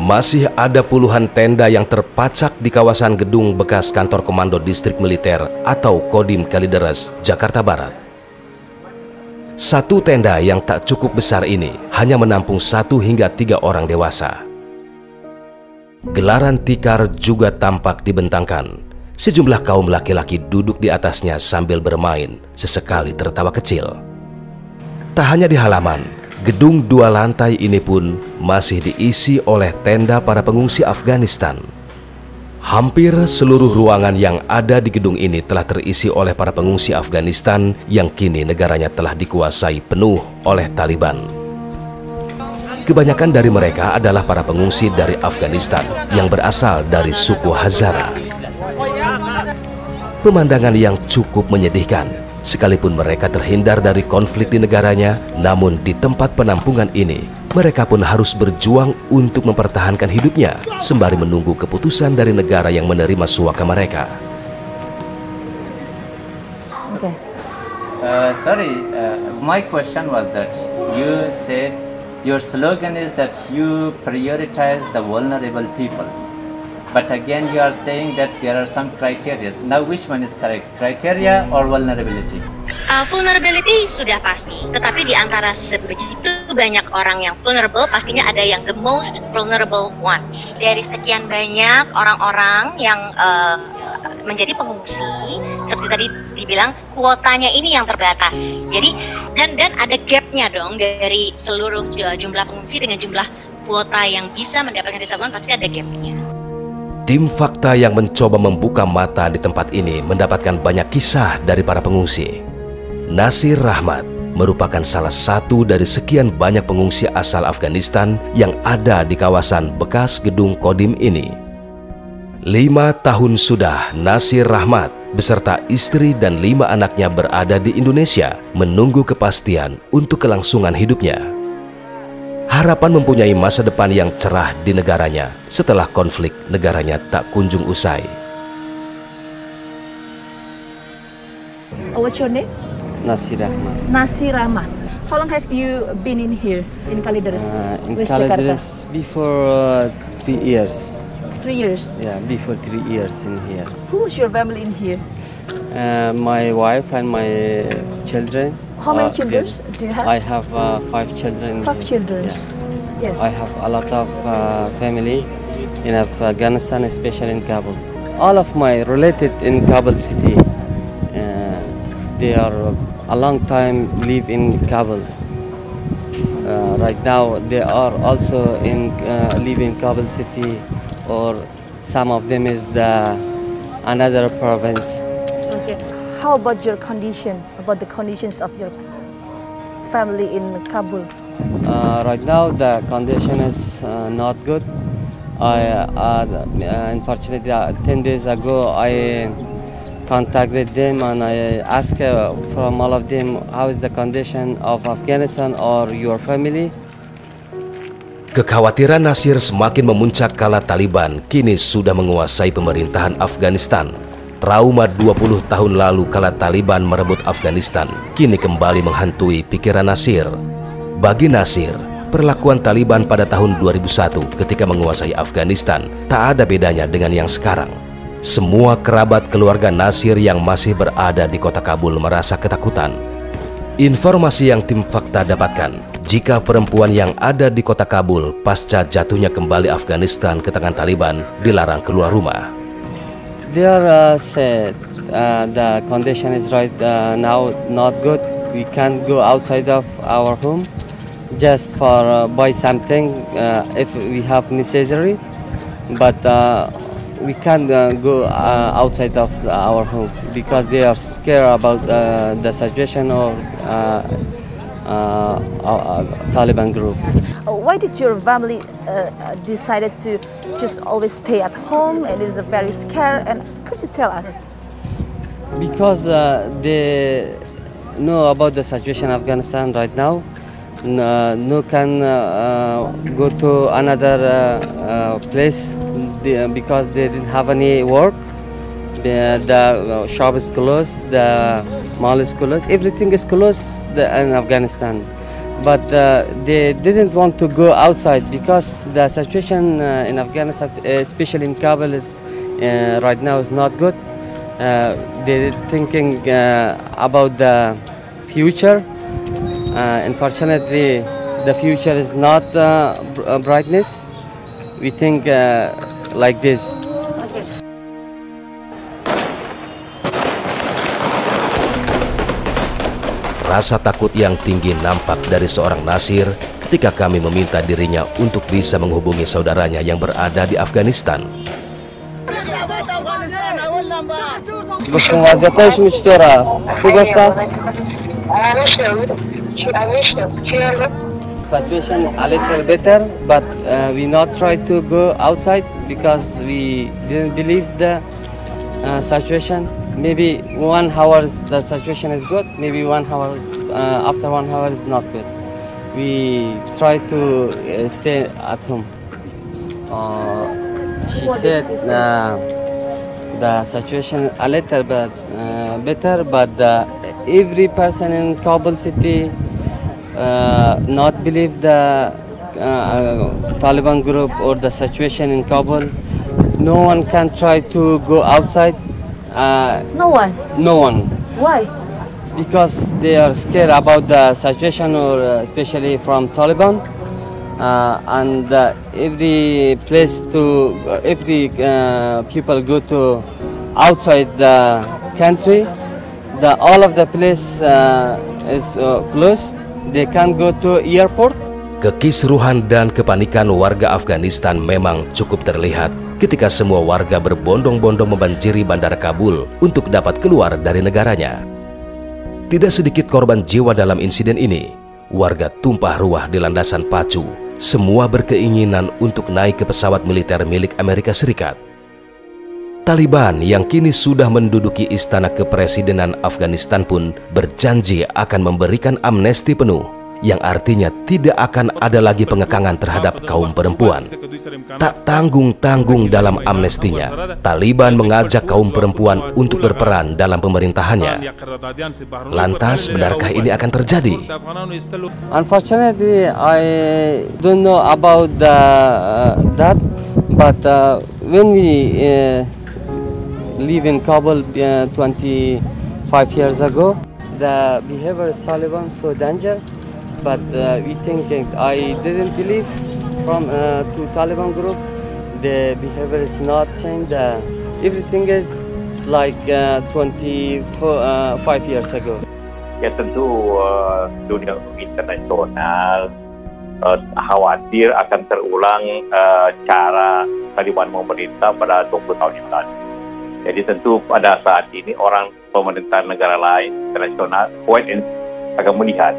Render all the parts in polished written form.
Masih ada puluhan tenda yang terpacak di kawasan gedung bekas kantor Komando Distrik Militer atau Kodim Kalideres, Jakarta Barat. Satu tenda yang tak cukup besar ini hanya menampung 1 hingga 3 orang dewasa. Gelaran tikar juga tampak dibentangkan. Sejumlah kaum laki-laki duduk di atasnya sambil bermain, sesekali tertawa kecil. Tak hanya di halaman, gedung 2 lantai ini pun masih diisi oleh tenda para pengungsi Afghanistan. Hampir seluruh ruangan yang ada di gedung ini telah terisi oleh para pengungsi Afghanistan yang kini negaranya telah dikuasai penuh oleh Taliban. Kebanyakan dari mereka adalah para pengungsi dari Afghanistan yang berasal dari suku Hazara. Pemandangan yang cukup menyedihkan. Sekalipun mereka terhindar dari konflik di negaranya, namun di tempat penampungan ini, mereka pun harus berjuang untuk mempertahankan hidupnya, sembari menunggu keputusan dari negara yang menerima suaka mereka. Okay. My question was that you said your slogan is that you prioritize the vulnerable people. But again, you are saying that there are some criteria. Now, which one is correct? Criteria or vulnerability? Vulnerability sudah pasti, tetapi di antara sebegitu banyak orang yang vulnerable, pastinya ada yang the most vulnerable ones. Dari sekian banyak orang-orang yang menjadi pengungsi, seperti tadi dibilang, kuotanya ini yang terbatas. Jadi, dan ada gapnya dong dari seluruh jumlah pengungsi dengan jumlah kuota yang bisa mendapatkan disatuan, pasti ada gapnya. Tim Fakta yang mencoba membuka mata di tempat ini mendapatkan banyak kisah dari para pengungsi. Nasir Rahmat merupakan salah satu dari sekian banyak pengungsi asal Afghanistan yang ada di kawasan bekas gedung Kodim ini. 5 tahun sudah Nasir Rahmat beserta istri dan 5 anaknya berada di Indonesia menunggu kepastian untuk kelangsungan hidupnya. Harapan mempunyai masa depan yang cerah di negaranya setelah konflik negaranya tak kunjung usai. What's your name? Nasir Rahmat. Nasir Rahmat. How long have you been in here in Kalideres? In West Jakarta? Kalideres before 3 years. 3 years. Yeah, before 3 years in here. Who's your family in here? My wife and my children. How many children do you have? I have 5 children. 5 children. Yeah. Yes. I have a lot of family in Afghanistan, especially in Kabul. All of my related in Kabul city. They are a long time live in Kabul. Right now they are also live in Kabul city, or some of them is another province. Okay. How about your condition? About the conditions of your family in Kabul? Right now the condition is not good. Unfortunately, 10 days ago I contacted them and I asked from all of them, how is the condition of Afghanistan or your family? Kekhawatiran Nasir semakin memuncak kala Taliban kini sudah menguasai pemerintahan Afghanistan. Trauma 20 tahun lalu kala Taliban merebut Afghanistan kini kembali menghantui pikiran Nasir. Bagi Nasir, perlakuan Taliban pada tahun 2001 ketika menguasai Afghanistan tak ada bedanya dengan yang sekarang. Semua kerabat keluarga Nasir yang masih berada di kota Kabul merasa ketakutan. Informasi yang tim Fakta dapatkan, jika perempuan yang ada di kota Kabul pasca jatuhnya kembali Afghanistan ke tangan Taliban dilarang keluar rumah. They are said the condition is right now not good. We can't go outside of our home just for buy something if we have necessary, but we can't go outside of our home because they are scared about the situation of Taliban group. Why did your family decided to just always stay at home and is very scared? And could you tell us? Because they know about the situation in Afghanistan right now. No can go to another place because they didn't have any work. The shop is closed, the mall is closed, everything is closed in Afghanistan. but they didn't want to go outside because the situation in Afghanistan, especially in Kabul, is right now is not good. They're thinking about the future. Unfortunately, the future is not brightness. We think like this. Rasa takut yang tinggi nampak dari seorang Nasir ketika kami meminta dirinya untuk bisa menghubungi saudaranya yang berada di Afghanistan. Situation a little better, but we not try to go outside because we didn't believe the situation. Maybe 1 hour the situation is good. Maybe 1 hour after 1 hour is not good. We try to stay at home. She said the situation a little bit better, but every person in Kabul city not believe the Taliban group or the situation in Kabul. No one can try to go outside. No one. No one. Why? Because they are scared about the situation, or especially from Taliban, and every place to every people go to outside the country, all of the place is closed. They can't go to airport. Kekisruhan dan kepanikan warga Afghanistan memang cukup terlihat ketika semua warga berbondong-bondong membanjiri bandara Kabul untuk dapat keluar dari negaranya. Tidak sedikit korban jiwa dalam insiden ini. Warga tumpah ruah di landasan pacu. Semua berkeinginan untuk naik ke pesawat militer milik Amerika Serikat. Taliban yang kini sudah menduduki istana kepresidenan Afghanistan pun berjanji akan memberikan amnesti penuh, yang artinya tidak akan ada lagi pengekangan terhadap kaum perempuan. Tak tanggung-tanggung dalam amnestinya, Taliban mengajak kaum perempuan untuk berperan dalam pemerintahannya. Lantas, benarkah ini akan terjadi? Unfortunately, I don't know about that, but when we live in Kabul 25 years ago, the behavior of Taliban so dangerous. But we thinking, I didn't believe from to Taliban group. The behavior is not changed. Everything is like 25 years ago. Ya tentu dunia internasional khawatir akan terulang cara Taliban memerintah pada 20 tahun yang lalu. Jadi tentu pada saat ini orang pemerintahan negara lain internasional akan melihat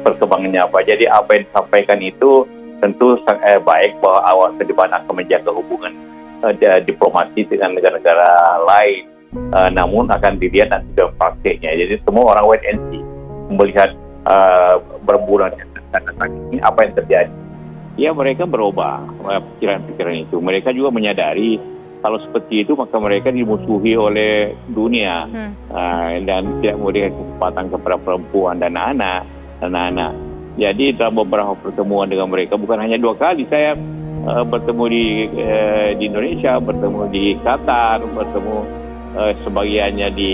perkembangannya apa. Jadi apa yang disampaikan itu tentu baik bahwa awal Taliban akan menjaga hubungan diplomasi dengan negara-negara lain. Namun akan dilihat nanti dalam prakteknya. Jadi semua orang wait and see, melihat berbulan ini apa yang terjadi. Ya mereka berubah pikiran-pikiran itu. Mereka juga menyadari kalau seperti itu maka mereka dimusuhi oleh dunia dan tidak memberikan kesempatan kepada perempuan dan anak-anak. Jadi dalam beberapa pertemuan dengan mereka, bukan hanya 2 kali saya bertemu di Indonesia, bertemu di Qatar, bertemu sebagiannya di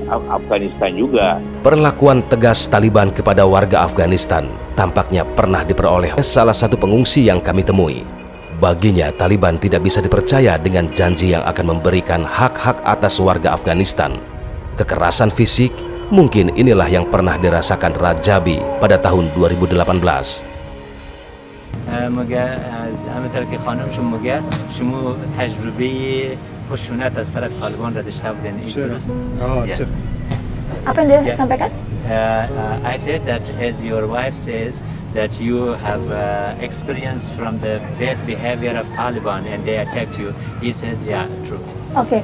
Afghanistan juga. Perlakuan tegas Taliban kepada warga Afghanistan tampaknya pernah diperoleh salah satu pengungsi yang kami temui. Baginya, Taliban tidak bisa dipercaya dengan janji yang akan memberikan hak-hak atas warga Afghanistan. Kekerasan fisik, mungkin inilah yang pernah dirasakan Rajabi pada tahun 2018. Apa yang dia sampaikan? I said that as your wife says that you have experience from the bad behavior of Taliban and they attacked you. He says, yeah, true. Oke,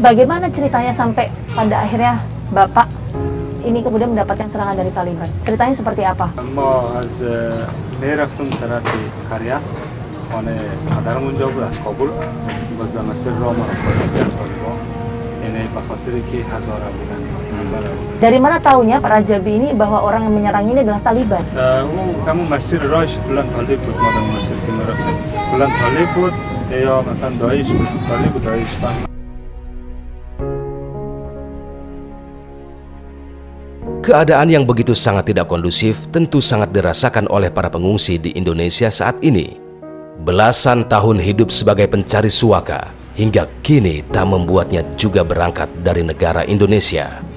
bagaimana ceritanya sampai pada akhirnya Bapak ini kemudian mendapatkan serangan dari Taliban? Ceritanya seperti apa? ما از میرفتم طرف قریه خانه پدرم اونجا بود از کابل باز در مسیر را ما را طالبان یعنی به خاطر که هزاره بودن. Dari mana tahunya Pak Rajabi ini bahwa orang yang menyerang ini adalah Taliban? همون مسیر راهش بلند طالب بود، ما در مسیر که ما رفتیم بلند طالب بود یا مثلا داعش بود، طالب و داعش فهم. Keadaan yang begitu sangat tidak kondusif tentu sangat dirasakan oleh para pengungsi di Indonesia saat ini. Belasan tahun hidup sebagai pencari suaka hingga kini tak membuatnya juga berangkat dari negara Indonesia.